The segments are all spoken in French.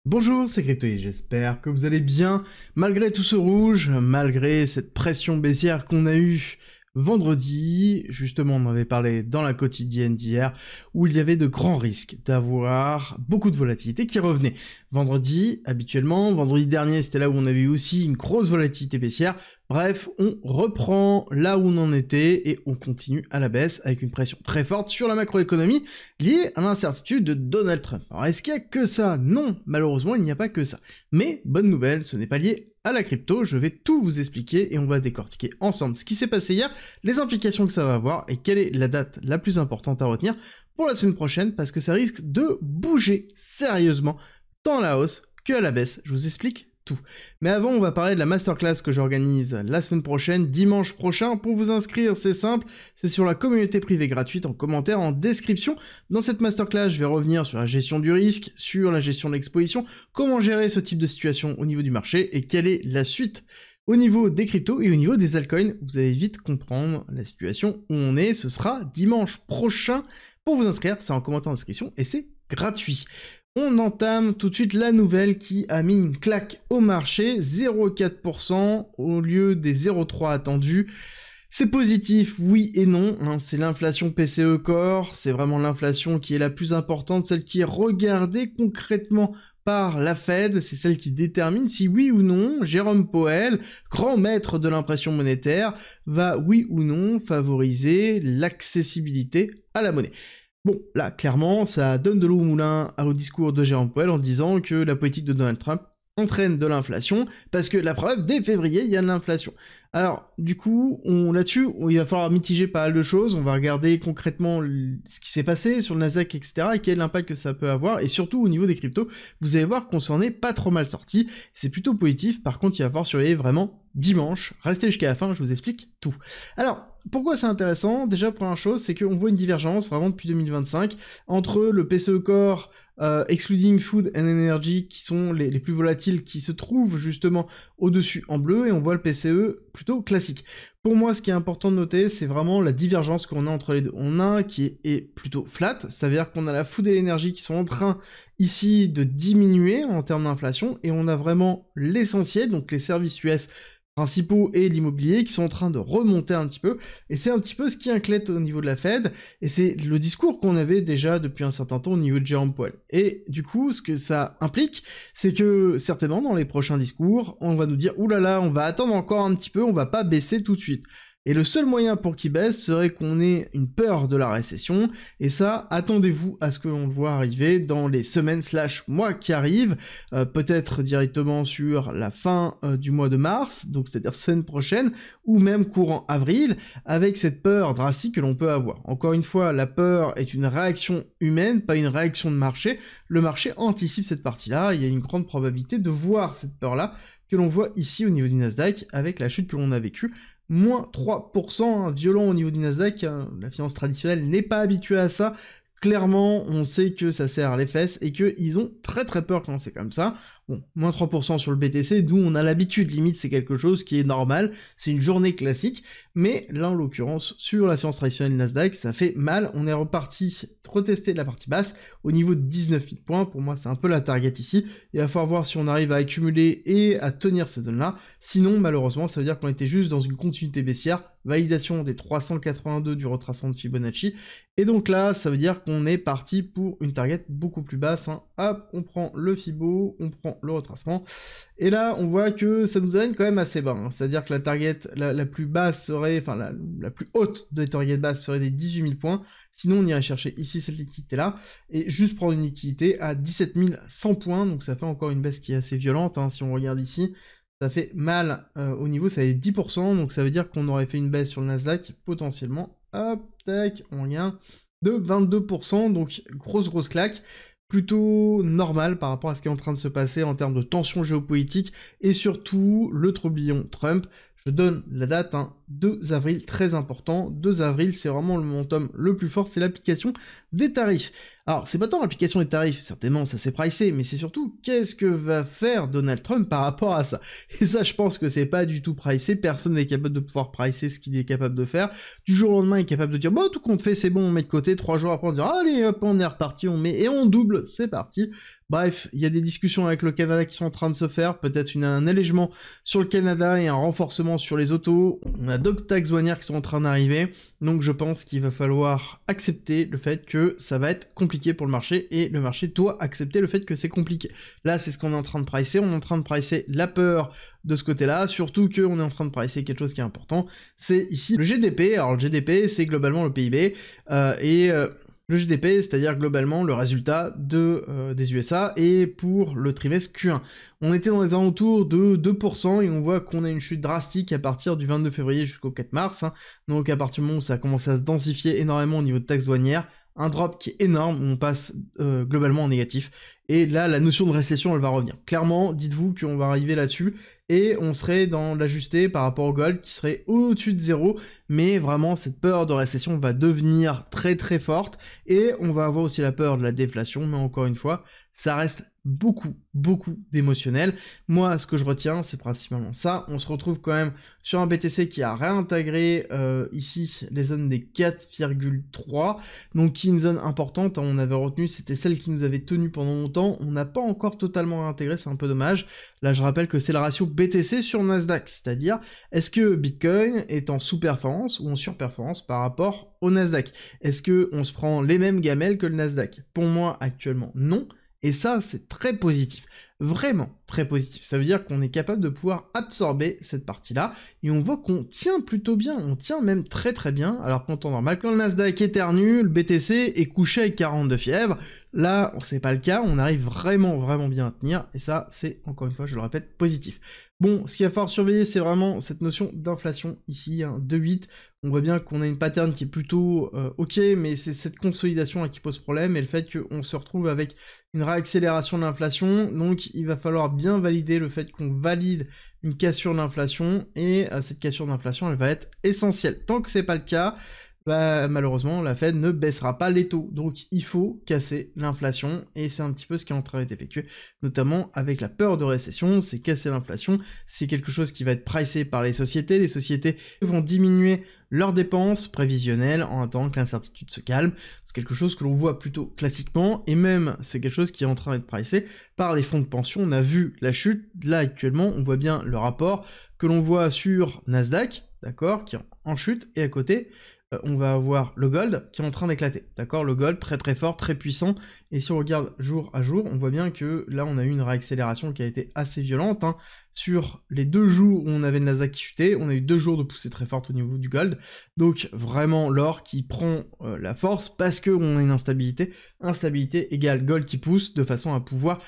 Bonjour, c'est Cryptoïd, j'espère que vous allez bien, malgré tout ce rouge, malgré cette pression baissière qu'on a eue vendredi. Justement, on en avait parlé dans la quotidienne d'hier, où il y avait de grands risques d'avoir beaucoup de volatilité qui revenait. Vendredi, habituellement, vendredi dernier, c'était là où on avait eu aussi une grosse volatilité baissière. Bref, on reprend là où on en était et on continue à la baisse avec une pression très forte sur la macroéconomie liée à l'incertitude de Donald Trump. Alors est-ce qu'il y a que ça? Non, malheureusement il n'y a pas que ça. Mais bonne nouvelle, ce n'est pas lié à la crypto, je vais tout vous expliquer et on va décortiquer ensemble ce qui s'est passé hier, les implications que ça va avoir et quelle est la date la plus importante à retenir pour la semaine prochaine parce que ça risque de bouger sérieusement tant à la hausse que à la baisse. Je vous explique tout. Mais avant, on va parler de la masterclass que j'organise la semaine prochaine, dimanche prochain. Pour vous inscrire, c'est simple, c'est sur la communauté privée gratuite en commentaire, en description. Dans cette masterclass, je vais revenir sur la gestion du risque, sur la gestion de l'exposition, comment gérer ce type de situation au niveau du marché et quelle est la suite au niveau des cryptos et au niveau des altcoins. Vous allez vite comprendre la situation où on est. Ce sera dimanche prochain. Pour vous inscrire, c'est en commentaire en description et c'est gratuit. On entame tout de suite la nouvelle qui a mis une claque au marché, 0,4% au lieu des 0,3% attendus. C'est positif, oui et non, hein, c'est l'inflation PCE Core, c'est vraiment l'inflation qui est la plus importante, celle qui est regardée concrètement par la Fed, c'est celle qui détermine si oui ou non Jérôme Powell, grand maître de l'impression monétaire, va oui ou non favoriser l'accessibilité à la monnaie. Bon, là, clairement, ça donne de l'eau au moulin au discours de Jérôme Powell en disant que la politique de Donald Trump entraîne de l'inflation, parce que la preuve, dès février, il y a de l'inflation. Alors, du coup, là-dessus, il va falloir mitiger pas mal de choses, on va regarder concrètement ce qui s'est passé sur le Nasdaq, etc., et quel impact que ça peut avoir, et surtout au niveau des cryptos, vous allez voir qu'on s'en est pas trop mal sorti, c'est plutôt positif, par contre, il va falloir surveiller vraiment dimanche, restez jusqu'à la fin, je vous explique tout. Alors, pourquoi c'est intéressant? Déjà, première chose, c'est qu'on voit une divergence vraiment depuis 2025 entre le PCE Core, excluding Food and Energy, qui sont les plus volatiles, qui se trouvent justement au-dessus en bleu, et on voit le PCE plutôt classique. Pour moi, ce qui est important de noter, c'est vraiment la divergence qu'on a entre les deux. On a un qui est plutôt flat, c'est-à-dire qu'on a la Food et l'énergie qui sont en train ici de diminuer en termes d'inflation, et on a vraiment l'essentiel, donc les services US principaux et l'immobilier qui sont en train de remonter un petit peu, et c'est un petit peu ce qui inquiète au niveau de la Fed, et c'est le discours qu'on avait déjà depuis un certain temps au niveau de Jérôme Powell. Et du coup, ce que ça implique, c'est que certainement dans les prochains discours, on va nous dire « Ouh là là, on va attendre encore un petit peu, on va pas baisser tout de suite ». Et le seul moyen pour qu'il baisse serait qu'on ait une peur de la récession, et ça, attendez-vous à ce que l'on le voit arriver dans les semaines / mois qui arrivent, peut-être directement sur la fin du mois de mars, donc c'est-à-dire semaine prochaine, ou même courant avril, avec cette peur drastique que l'on peut avoir. Encore une fois, la peur est une réaction humaine, pas une réaction de marché. Le marché anticipe cette partie-là, il y a une grande probabilité de voir cette peur-là, que l'on voit ici au niveau du Nasdaq, avec la chute que l'on a vécue, moins 3%, hein, violent au niveau du Nasdaq, hein, la finance traditionnelle n'est pas habituée à ça, clairement on sait que ça serre les fesses et qu'ils ont très peur quand c'est comme ça. Bon, moins 3% sur le BTC, d'où on a l'habitude, limite c'est quelque chose qui est normal, c'est une journée classique, mais là en l'occurrence, sur la finance traditionnelle Nasdaq, ça fait mal, on est reparti retester la partie basse au niveau de 19 000 points, pour moi c'est un peu la target ici, il va falloir voir si on arrive à accumuler et à tenir ces zones-là, sinon malheureusement ça veut dire qu'on était juste dans une continuité baissière, validation des 382 du retracement de Fibonacci, et donc là ça veut dire qu'on est parti pour une target beaucoup plus basse, hein. Hop, on prend le Fibo, on prend le retracement, et là on voit que ça nous amène quand même assez bas, hein. C'est-à-dire que la target la plus basse serait, enfin la plus haute des targets basses serait des 18 000 points, sinon on irait chercher ici cette liquidité-là, et juste prendre une liquidité à 17 100 points, donc ça fait encore une baisse qui est assez violente, hein. Si on regarde ici, ça fait mal au niveau, ça est 10%, donc ça veut dire qu'on aurait fait une baisse sur le Nasdaq, potentiellement, hop, tac, on regarde, de 22%, donc grosse claque, plutôt normal par rapport à ce qui est en train de se passer en termes de tension géopolitique, et surtout le tourbillon Trump. Je donne la date, hein, 2 avril, très important. 2 avril, c'est vraiment le momentum le plus fort, c'est l'application des tarifs. Alors, c'est pas tant l'application des tarifs, certainement, ça s'est pricé, mais c'est surtout qu'est-ce que va faire Donald Trump par rapport à ça. Et ça, je pense que c'est pas du tout pricé, personne n'est capable de pouvoir pricer ce qu'il est capable de faire. Du jour au lendemain, il est capable de dire, bon, tout compte fait, c'est bon, on met de côté, 3 jours après, on dit, allez, hop, on est reparti, on met, et on double, c'est parti. Bref, il y a des discussions avec le Canada qui sont en train de se faire, peut-être un allègement sur le Canada et un renforcement sur les autos. On a d'autres taxes douanières qui sont en train d'arriver, donc je pense qu'il va falloir accepter le fait que ça va être compliqué pour le marché, et le marché doit accepter le fait que c'est compliqué. Là, c'est ce qu'on est en train de pricer, on est en train de pricer la peur de ce côté-là, surtout qu'on est en train de pricer quelque chose qui est important, c'est ici le GDP. Alors le GDP, c'est globalement le PIB, le GDP, c'est-à-dire globalement le résultat des USA, et pour le trimestre Q1. On était dans les alentours de 2%, et on voit qu'on a une chute drastique à partir du 22 février jusqu'au 4 mars, hein. Donc à partir du moment où ça a commencé à se densifier énormément au niveau de taxes douanières, un drop qui est énorme, où on passe globalement en négatif, et là la notion de récession elle va revenir. Clairement, dites-vous qu'on va arriver là-dessus, et on serait dans l'ajusté par rapport au gold qui serait au-dessus de 0, mais vraiment cette peur de récession va devenir très très forte, et on va avoir aussi la peur de la déflation, mais encore une fois, ça reste beaucoup d'émotionnel. Moi, ce que je retiens, c'est principalement ça. On se retrouve quand même sur un BTC qui a réintégré ici les zones des 4,3, donc qui est une zone importante, hein. On avait retenu, c'était celle qui nous avait tenu pendant longtemps, on n'a pas encore totalement réintégré, c'est un peu dommage. Là, je rappelle que c'est le ratio BTC sur Nasdaq, c'est-à-dire, est-ce que Bitcoin est en sous-performance ou en surperformance par rapport au Nasdaq? Est-ce que on se prend les mêmes gamelles que le Nasdaq? Pour moi, actuellement, non. Et ça, c'est très positif. Vraiment très positif. Ça veut dire qu'on est capable de pouvoir absorber cette partie-là, et on voit qu'on tient plutôt bien, on tient même très très bien, alors qu'en temps normal, quand le Nasdaq éternue, le BTC est couché avec 40 de fièvre. Là, c'est pas le cas, on arrive vraiment bien à tenir, et ça, c'est, encore une fois, je le répète, positif. Bon, ce qu'il va falloir surveiller, c'est vraiment cette notion d'inflation ici, hein, 2,8. On voit bien qu'on a une pattern qui est plutôt ok, mais c'est cette consolidation là qui pose problème, et le fait qu'on se retrouve avec une réaccélération de l'inflation, donc il va falloir bien valider le fait qu'on valide une cassure d'inflation, et cette cassure d'inflation, elle va être essentielle. Tant que c'est pas le cas, bah, malheureusement, la Fed ne baissera pas les taux. Donc il faut casser l'inflation, et c'est un petit peu ce qui est en train d'être effectué, notamment avec la peur de récession, c'est casser l'inflation, c'est quelque chose qui va être pricé par les sociétés vont diminuer leurs dépenses prévisionnelles en attendant que l'incertitude se calme. C'est quelque chose que l'on voit plutôt classiquement, et même c'est quelque chose qui est en train d'être pricé par les fonds de pension. On a vu la chute, là actuellement on voit bien le rapport que l'on voit sur Nasdaq, d'accord, qui est en chute, et à côté on va avoir le gold qui est en train d'éclater, d'accord, le gold très très fort, très puissant, et si on regarde jour à jour, on voit bien que là on a eu une réaccélération qui a été assez violente, hein. Sur les 2 jours où on avait le Nasdaq qui chutait, on a eu 2 jours de poussée très forte au niveau du gold, donc vraiment l'or qui prend la force parce qu'on a une instabilité égale gold qui pousse de façon à pouvoir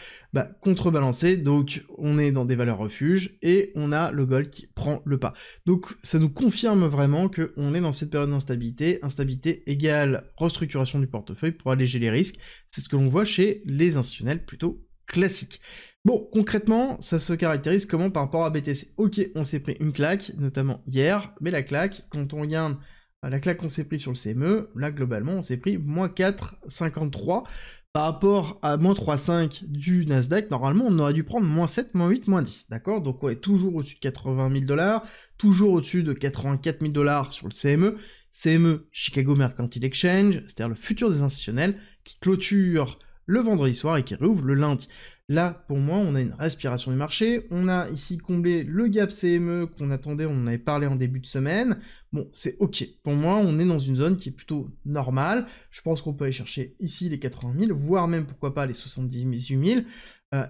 contrebalancer, donc on est dans des valeurs refuges, et on a le gold qui prend le pas. Donc ça nous confirme vraiment qu'on est dans cette période d'instabilité, instabilité égale restructuration du portefeuille pour alléger les risques, c'est ce que l'on voit chez les institutionnels plutôt classiques. Bon, concrètement, ça se caractérise comment par rapport à BTC? Ok, on s'est pris une claque, notamment hier, mais la claque, quand on regarde la claque qu'on s'est pris sur le CME, là globalement on s'est pris moins 4,53 par rapport à moins 3,5 du Nasdaq. Normalement on aurait dû prendre moins 7, moins 8, moins 10, d'accord? Donc on est toujours au-dessus de 80 000 $, toujours au-dessus de 84 000 $ sur le CME, Chicago Mercantile Exchange, c'est-à-dire le futur des institutionnels, qui clôture le vendredi soir et qui réouvre le lundi. Là, pour moi, on a une respiration du marché, on a ici comblé le gap CME qu'on attendait, on en avait parlé en début de semaine, bon, c'est ok. Pour moi, on est dans une zone qui est plutôt normale, je pense qu'on peut aller chercher ici les 80 000, voire même, pourquoi pas, les 78 000,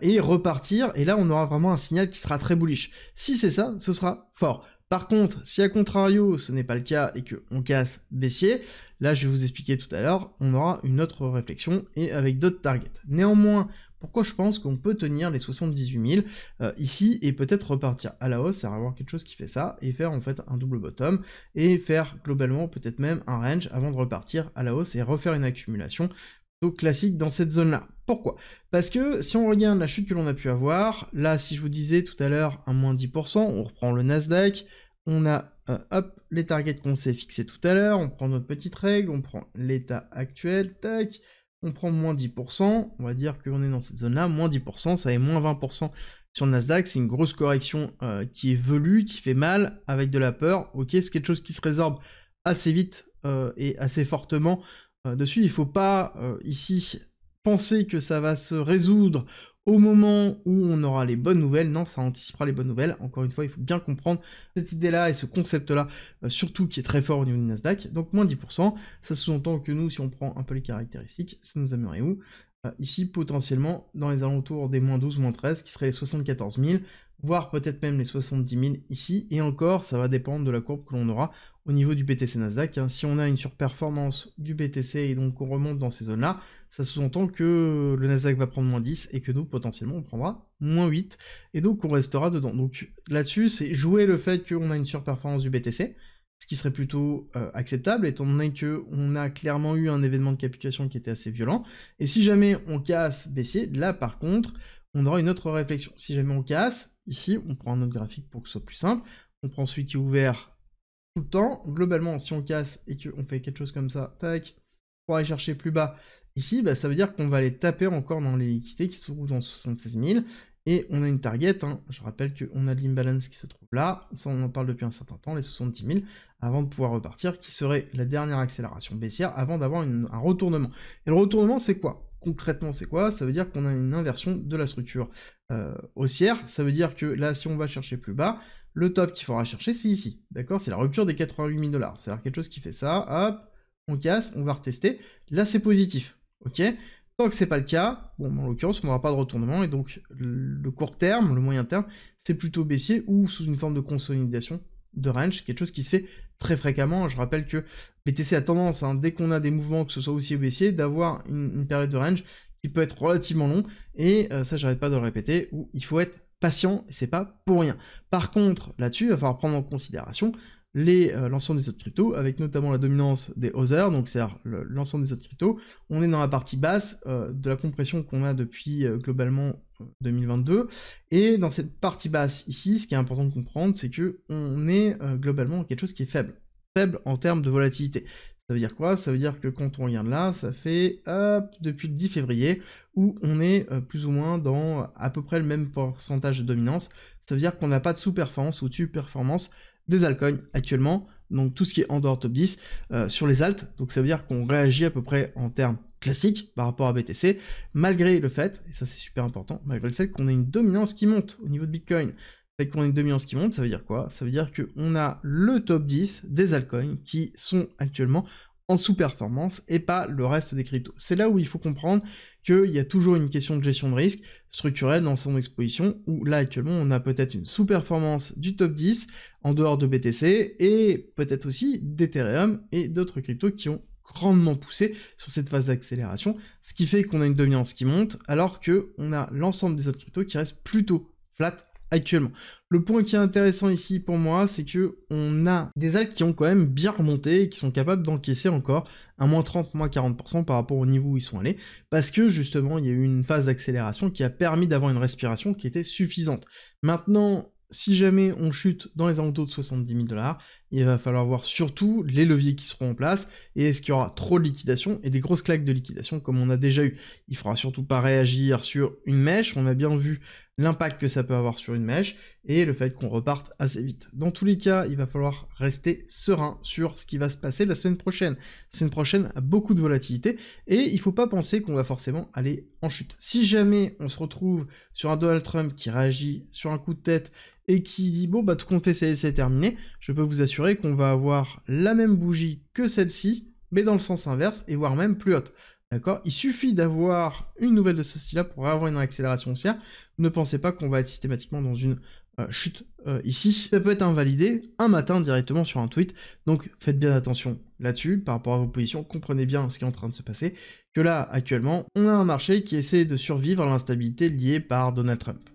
et repartir, et là, on aura vraiment un signal qui sera très bullish. Si c'est ça, ce sera fort. Par contre, si à contrario ce n'est pas le cas et qu'on casse baissier, là je vais vous expliquer tout à l'heure, on aura une autre réflexion et avec d'autres targets. Néanmoins, pourquoi je pense qu'on peut tenir les 78 000 ici et peut-être repartir à la hausse, c'est avoir quelque chose qui fait ça et faire en fait un double bottom et faire globalement peut-être même un range avant de repartir à la hausse et refaire une accumulation classique dans cette zone-là. Pourquoi? Parce que si on regarde la chute que l'on a pu avoir, là si je vous disais tout à l'heure un moins 10%, on reprend le Nasdaq, on a hop, les targets qu'on s'est fixés tout à l'heure, on prend notre petite règle, on prend l'état actuel, tac, on prend moins 10%, on va dire qu'on est dans cette zone-là, moins 10%, ça est moins 20% sur le Nasdaq, c'est une grosse correction qui est velue, qui fait mal, avec de la peur, ok, c'est quelque chose qui se résorbe assez vite et assez fortement dessus, il faut pas ici penser que ça va se résoudre au moment où on aura les bonnes nouvelles, non, ça anticipera les bonnes nouvelles. Encore une fois, il faut bien comprendre cette idée-là et ce concept-là, surtout qui est très fort au niveau du Nasdaq. Donc moins 10%, ça sous-entend que nous, si on prend un peu les caractéristiques, ça nous amènerait où ici, potentiellement, dans les alentours des moins 12, moins 13, qui seraient les 74 000, voire peut-être même les 70 000 ici, et encore, ça va dépendre de la courbe que l'on aura au niveau du BTC Nasdaq. Hein. Si on a une surperformance du BTC et donc on remonte dans ces zones-là, ça sous-entend que le Nasdaq va prendre moins 10 et que nous, potentiellement, on prendra moins 8, et donc on restera dedans. Donc là-dessus, c'est jouer le fait qu'on a une surperformance du BTC, ce qui serait plutôt acceptable, étant donné qu'on a clairement eu un événement de capitulation qui était assez violent, et si jamais on casse baissier, là par contre, on aura une autre réflexion. Si jamais on casse, ici, on prend un autre graphique pour que ce soit plus simple, on prend celui qui est ouvert tout le temps, globalement, si on casse et qu'on fait quelque chose comme ça, tac, pour aller chercher plus bas, ici, bah, ça veut dire qu'on va aller taper encore dans les liquidités qui se trouvent dans 76 000, et on a une target, hein. Je rappelle qu'on a de l'imbalance qui se trouve là, ça on en parle depuis un certain temps, les 70 000, avant de pouvoir repartir, qui serait la dernière accélération baissière avant d'avoir un retournement. Et le retournement, c'est quoi? Concrètement, c'est quoi? Ça veut dire qu'on a une inversion de la structure haussière, ça veut dire que là, si on va chercher plus bas, le top qu'il faudra chercher, c'est ici, d'accord? C'est la rupture des 88 000 $, c'est-à-dire quelque chose qui fait ça, hop, on casse, on va retester, là c'est positif, ok? Tant que c'est pas le cas, bon, en l'occurrence, on n'aura pas de retournement, et donc le court terme, le moyen terme, c'est plutôt baissier ou sous une forme de consolidation de range, quelque chose qui se fait très fréquemment. Je rappelle que BTC a tendance, hein, dès qu'on a des mouvements, que ce soit haussier ou baissier, d'avoir une période de range qui peut être relativement long, et ça, j'arrête pas de le répéter, où il faut être patient, et c'est pas pour rien. Par contre, là-dessus, il va falloir prendre en considération l'ensemble des autres cryptos, avec notamment la dominance des Other, donc c'est-à-dire l'ensemble des autres cryptos. On est dans la partie basse de la compression qu'on a depuis globalement 2022, et dans cette partie basse ici, ce qui est important de comprendre, c'est que on est globalement quelque chose qui est faible en termes de volatilité. Ça veut dire quoi? Ça veut dire que quand on regarde là, ça fait depuis le 10 février, où on est plus ou moins dans à peu près le même pourcentage de dominance. Ça veut dire qu'on n'a pas de sous-performance ou de performance des altcoins actuellement, donc tout ce qui est en dehors top 10 sur les alts, donc ça veut dire qu'on réagit à peu près en termes classiques par rapport à BTC, malgré le fait, et ça c'est super important, malgré le fait qu'on ait une dominance qui monte au niveau de Bitcoin. Le fait qu'on ait une dominance qui monte, ça veut dire quoi? Ça veut dire qu'on a le top 10 des altcoins qui sont actuellement en sous-performance et pas le reste des cryptos. C'est là où il faut comprendre qu'il y a toujours une question de gestion de risque structurelle dans son exposition, où là actuellement on a peut-être une sous-performance du top 10 en dehors de BTC et peut-être aussi d'Ethereum et d'autres cryptos qui ont grandement poussé sur cette phase d'accélération, ce qui fait qu'on a une dominance qui monte alors qu'on a l'ensemble des autres cryptos qui restent plutôt flat actuellement. Le point qui est intéressant ici pour moi, c'est que on a des alts qui ont quand même bien remonté et qui sont capables d'encaisser encore un moins 30, moins 40% par rapport au niveau où ils sont allés, parce que justement il y a eu une phase d'accélération qui a permis d'avoir une respiration qui était suffisante. Maintenant, si jamais on chute dans les alentours de 70 000 $, il va falloir voir surtout les leviers qui seront en place, et est-ce qu'il y aura trop de liquidation, et des grosses claques de liquidation comme on a déjà eu. Il faudra surtout pas réagir sur une mèche, on a bien vu l'impact que ça peut avoir sur une mèche, et le fait qu'on reparte assez vite. Dans tous les cas, il va falloir rester serein sur ce qui va se passer la semaine prochaine. La semaine prochaine a beaucoup de volatilité, et il faut pas penser qu'on va forcément aller en chute. Si jamais on se retrouve sur un Donald Trump qui réagit sur un coup de tête, et qui dit bon bah tout compte fait c'est terminé, je peux vous assurer qu'on va avoir la même bougie que celle-ci, mais dans le sens inverse, et voire même plus haute. D'accord? Il suffit d'avoir une nouvelle de ce style-là pour avoir une accélération haussière. Ne pensez pas qu'on va être systématiquement dans une chute ici. Ça peut être invalidé un matin directement sur un tweet, donc faites bien attention là-dessus par rapport à vos positions, comprenez bien ce qui est en train de se passer, que là actuellement on a un marché qui essaie de survivre à l'instabilité liée par Donald Trump.